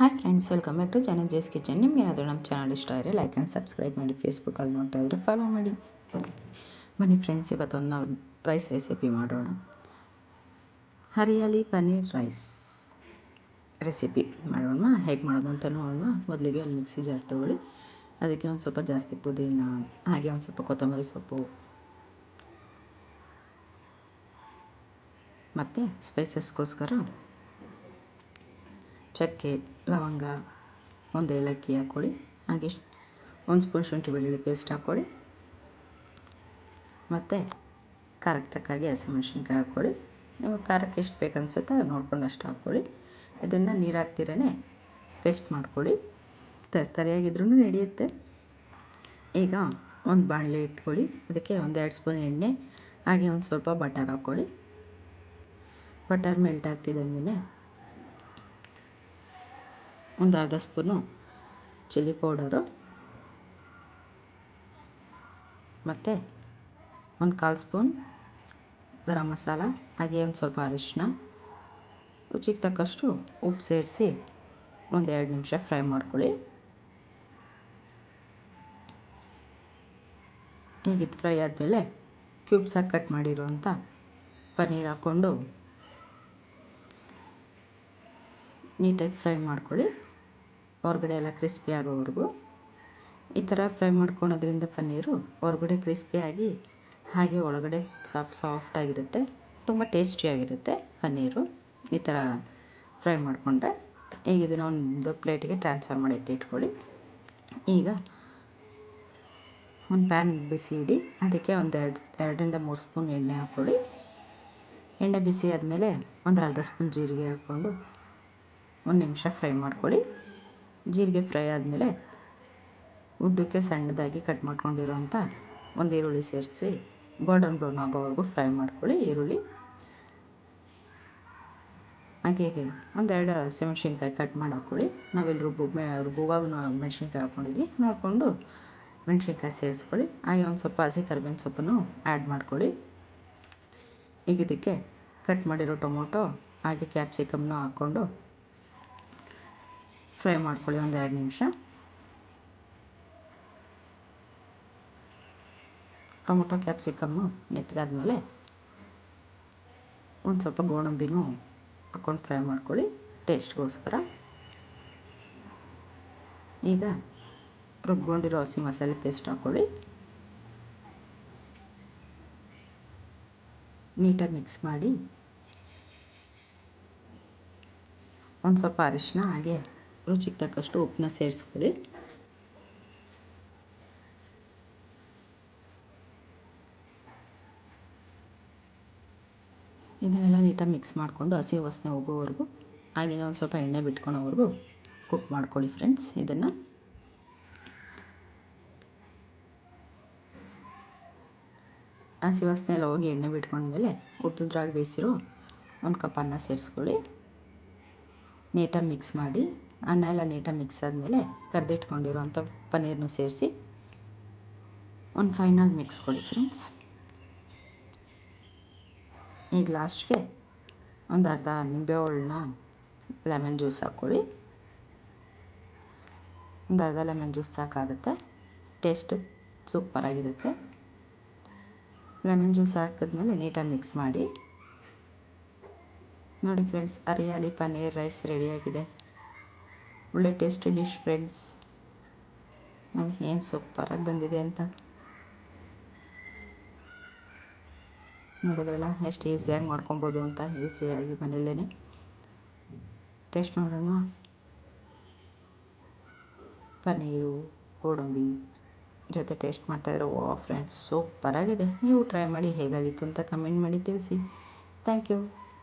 Hi friends, welcome back to channel Jay's kitchen. ನಿಮ್ಗೇನಾದರೂ ನಮ್ಮ channel ಇಷ್ಟ ಆದರೆ ಲೈಕ್ ಆ್ಯಂಡ್ ಸಬ್ಸ್ಕ್ರೈಬ್ ಮಾಡಿ. ಫೇಸ್ಬುಕ್ಕಲ್ಲಿ ನೋಡ್ತಾ ಇದ್ದರೆ ಫಾಲೋ ಮಾಡಿ. ಬನ್ನಿ ಫ್ರೆಂಡ್ಸ್, ಇವತ್ತೊಂದು ನಾವು ರೈಸ್ ರೆಸಿಪಿ ಮಾಡೋಣ. ಹರಿಯಾಲಿ ಪನ್ನೀರ್ ರೈಸ್ ರೆಸಿಪಿ ಮಾಡೋಣ. ಹೇಗೆ ಮಾಡೋದು ಅಂತ ನೋಡೋಣ. ಮೊದಲಿಗೆ ಒಂದು ಮಿಕ್ಸಿ ಜಾರ್ ತೊಗೊಳ್ಳಿ. ಅದಕ್ಕೆ ಒಂದು ಸ್ವಲ್ಪ ಜಾಸ್ತಿ ಪುದೀನ, ಹಾಗೆ ಒಂದು ಸ್ವಲ್ಪ ಕೊತ್ತಂಬರಿ ಸೊಪ್ಪು ಮತ್ತು ಸ್ಪೈಸಸ್ಗೋಸ್ಕರ ಚಕ್ಕೆ, ಲವಂಗ, ಒಂದು ಏಲಕ್ಕಿ ಹಾಕ್ಕೊಳ್ಳಿ. ಹಾಗೆ ಒಂದು ಸ್ಪೂನ್ ಶುಂಠಿ ಬೆಳ್ಳುಳ್ಳಿ ಪೇಸ್ಟ್ ಹಾಕ್ಕೊಳ್ಳಿ. ಮತ್ತು ಖಾರಕ್ಕೆ ತಕ್ಕಾಗೆ ಹಸಿಮೆಣ್ಸಿನ್ಕಾಯಿ ಹಾಕ್ಕೊಳ್ಳಿ. ನೀವು ಖಾರಕ್ಕೆ ಎಷ್ಟು ಬೇಕು ಅನಿಸುತ್ತೆ ನೋಡ್ಕೊಂಡು ಅಷ್ಟು ಹಾಕ್ಕೊಳ್ಳಿ. ಇದನ್ನು ನೀರು ಹಾಕ್ತಿರೇ ಪೇಸ್ಟ್ ಮಾಡ್ಕೊಳ್ಳಿ. ತರಿಯಾಗಿದ್ರೂ ನಡೆಯುತ್ತೆ. ಈಗ ಒಂದು ಬಾಣಲೆ ಇಟ್ಕೊಳ್ಳಿ. ಅದಕ್ಕೆ 1-2 ಸ್ಪೂನ್ ಎಣ್ಣೆ, ಹಾಗೆ ಒಂದು ಸ್ವಲ್ಪ ಬಟರ್ ಹಾಕ್ಕೊಳ್ಳಿ. ಬಟರ್ ಮೆಲ್ಟ್ ಆಗ್ತಿದ್ದಂಗೆ ಒಂದು ಅರ್ಧ ಸ್ಪೂನು ಚಿಲ್ಲಿ ಪೌಡರು ಮತ್ತು ಒಂದು 1/4 ಸ್ಪೂನ್ ಗರಂ ಮಸಾಲ, ಹಾಗೆ ಒಂದು ಸ್ವಲ್ಪ ಅರಿಶಿನ, ರುಚಿಗೆ ತಕ್ಕಷ್ಟು ಉಪ್ಪು ಸೇರಿಸಿ ಒಂದು 2 ನಿಮಿಷ ಫ್ರೈ ಮಾಡ್ಕೊಳ್ಳಿ. ಹೀಗಿದ್ದು ಫ್ರೈ ಆದಮೇಲೆ ಕ್ಯೂಬ್ಸಾಗಿ ಕಟ್ ಮಾಡಿರುವಂಥ ಪನ್ನೀರ್ ಹಾಕ್ಕೊಂಡು ನೀಟಾಗಿ ಫ್ರೈ ಮಾಡ್ಕೊಳ್ಳಿ. ಹೊರಗಡೆ ಎಲ್ಲ ಕ್ರಿಸ್ಪಿ ಆಗೋವರೆಗೂ ಈ ಥರ ಫ್ರೈ ಮಾಡ್ಕೊಳೋದ್ರಿಂದ ಪನ್ನೀರು ಹೊರಗಡೆ ಕ್ರಿಸ್ಪಿಯಾಗಿ ಹಾಗೆ ಒಳಗಡೆ ಸಾಫ್ಟಾಗಿರುತ್ತೆ. ತುಂಬ ಟೇಸ್ಟಿಯಾಗಿರುತ್ತೆ ಪನ್ನೀರು ಈ ಥರ ಫ್ರೈ ಮಾಡಿಕೊಂಡ್ರೆ. ಈಗ ಇದನ್ನು ಒಂದು ಪ್ಲೇಟಿಗೆ ಟ್ರಾನ್ಸ್ಫರ್ ಮಾಡಿ ಎತ್ತಿಟ್ಕೊಳ್ಳಿ. ಈಗ ಒಂದು ಪ್ಯಾನ್ ಬಿಸಿ ಇಡಿ. ಅದಕ್ಕೆ ಒಂದು 2-3 ಸ್ಪೂನ್ ಎಣ್ಣೆ ಹಾಕ್ಕೊಳ್ಳಿ. ಎಣ್ಣೆ ಬಿಸಿ ಆದಮೇಲೆ ಒಂದು ಅರ್ಧ ಸ್ಪೂನ್ ಜೀರಿಗೆ ಹಾಕ್ಕೊಂಡು 1 ನಿಮಿಷ ಫ್ರೈ ಮಾಡ್ಕೊಳ್ಳಿ. ಜೀರಿಗೆ ಫ್ರೈ ಆದಮೇಲೆ ಉದ್ದಕ್ಕೆ ಸಣ್ಣದಾಗಿ ಕಟ್ ಮಾಡ್ಕೊಂಡಿರೋಂಥ ಒಂದು ಈರುಳ್ಳಿ ಸೇರಿಸಿ ಗೋಲ್ಡನ್ ಬ್ರೌನ್ ಆಗೋವರೆಗೂ ಫ್ರೈ ಮಾಡ್ಕೊಳ್ಳಿ ಈರುಳ್ಳಿ. ಹಾಗೆ ಒಂದೆರಡು ಹಸಿಮೆಣ್ಸಿನ್ಕಾಯಿ ಕಟ್ ಮಾಡಿ ಹಾಕ್ಕೊಳ್ಳಿ. ನಾವಿಲ್ಲಿ ರುಬ್ಬುವಾಗ ಮೆಣಸಿನ್ಕಾಯಿ ಹಾಕ್ಕೊಂಡಿದ್ವಿ, ನೋಡಿಕೊಂಡು ಮೆಣಸಿನ್ಕಾಯಿ ಸೇರಿಸ್ಕೊಳ್ಳಿ. ಹಾಗೆ ಒಂದು ಸ್ವಲ್ಪ ಹಸಿ ಕರಿಬೇವಿನ ಸೊಪ್ಪನ್ನು ಆ್ಯಡ್ ಮಾಡ್ಕೊಳ್ಳಿ. ಈಗ ಇದಕ್ಕೆ ಕಟ್ ಮಾಡಿರೋ ಟೊಮೊಟೊ ಹಾಗೆ ಕ್ಯಾಪ್ಸಿಕಮ್ನ ಹಾಕ್ಕೊಂಡು ಫ್ರೈ ಮಾಡ್ಕೊಳ್ಳಿ ಒಂದು 2 ನಿಮಿಷ. ಟೊಮೊಟೊ ಕ್ಯಾಪ್ಸಿಕಮ್ಮು ಮೆತ್ತಗಾದ್ಮೇಲೆ ಒಂದು ಸ್ವಲ್ಪ ಗೋಡಂಬಿನೂ ಹಾಕ್ಕೊಂಡು ಫ್ರೈ ಮಾಡ್ಕೊಳ್ಳಿ ಟೇಸ್ಟ್ಗೋಸ್ಕರ. ಈಗ ರುಬ್ಕೊಂಡಿರೋ ಹಸಿ ಮಸಾಲೆ ಪೇಸ್ಟ್ ಹಾಕ್ಕೊಳ್ಳಿ. ನೀಟಾಗಿ ಮಿಕ್ಸ್ ಮಾಡಿ ಒಂದು ಸ್ವಲ್ಪ ಅರಿಶಿನ ಹಾಗೆ ರುಚಿಗೆ ತಕ್ಕಷ್ಟು ಉಪ್ಪನ್ನ ಸೇರಿಸ್ಕೊಳ್ಳಿ. ಇದನ್ನೆಲ್ಲ ನೀಟಾಗಿ ಮಿಕ್ಸ್ ಮಾಡಿಕೊಂಡು ಹಸಿ ವಾಸನೆ ಹೋಗೋವರೆಗೂ, ಹಾಗೆ ಒಂದು ಸ್ವಲ್ಪ ಎಣ್ಣೆ ಬಿಟ್ಕೊಳೋವರೆಗೂ ಕುಕ್ ಮಾಡ್ಕೊಳ್ಳಿ ಫ್ರೆಂಡ್ಸ್. ಇದನ್ನು ಹಸಿ ವಾಸನೆ ಎಲ್ಲ ಹೋಗಿ ಎಣ್ಣೆ ಬಿಟ್ಕೊಂಡ್ಮೇಲೆ ಉದ್ದುದ್ರಾಗಿ ಬೇಯಿಸಿರೋ 1 ಕಪ್ ಅನ್ನ ಸೇರಿಸ್ಕೊಳ್ಳಿ. ನೀಟಾಗಿ ಮಿಕ್ಸ್ ಮಾಡಿ. ಅನ್ನ ಎಲ್ಲ ನೀಟಾಗಿ ಮಿಕ್ಸ್ ಆದಮೇಲೆ ಕರೆದಿಟ್ಕೊಂಡಿರೋಂಥ ಪನ್ನೀರನ್ನು ಸೇರಿಸಿ ಒಂದು ಫೈನಲ್ ಮಿಕ್ಸ್ ಕೊಡಿ ಫ್ರೆಂಡ್ಸ್. ಈಗ ಲಾಸ್ಟ್ಗೆ ಒಂದು ಅರ್ಧ ನಿಂಬೆಹಣ್ಣನ್ನ ಲೆಮನ್ ಜ್ಯೂಸ್ ಹಾಕ್ಕೊಳ್ಳಿ. ಒಂದು ಅರ್ಧ ಲೆಮನ್ ಜ್ಯೂಸ್ ಸಾಕಾಗುತ್ತೆ. ಟೇಸ್ಟು ಸೂಪರಾಗಿರುತ್ತೆ. ಲೆಮನ್ ಜ್ಯೂಸ್ ಹಾಕಿದ್ಮೇಲೆ ನೀಟಾಗಿ ಮಿಕ್ಸ್ ಮಾಡಿ. ನೋಡಿ ಫ್ರೆಂಡ್ಸ್, ಹರಿಯಾಲಿ ಪನ್ನೀರ್ ರೈಸ್ ರೆಡಿಯಾಗಿದೆ. ಒಳ್ಳೆ ಟೇಸ್ಟಿ ಡಿಶ್ ಫ್ರೆಂಡ್ಸ್. ನೋಡಿ ಏನು ಸೂಪರಾಗಿ ಬಂದಿದೆ ಅಂತ. ನೋಡಿದ್ರಲ್ಲ ಎಷ್ಟು ಈಸಿಯಾಗಿ ಮಾಡ್ಕೊಬೋದು ಅಂತ. ಈಸಿಯಾಗಿ ಮನೆಯಲ್ಲೇ ಟೇಸ್ಟ್ ನೋಡೋಣ. ಪನ್ನೀರು ಗೋಡಂಬಿ ಜೊತೆ ಟೇಸ್ಟ್ ಮಾಡ್ತಾಯಿದ್ರೆ ಫ್ರೆಂಡ್ಸ್ ಸೂಪರಾಗಿದೆ. ನೀವು ಟ್ರೈ ಮಾಡಿ ಹೇಗಾಗಿತ್ತು ಅಂತ ಕಮೆಂಟ್ ಮಾಡಿ ತಿಳಿಸಿ. Thank you.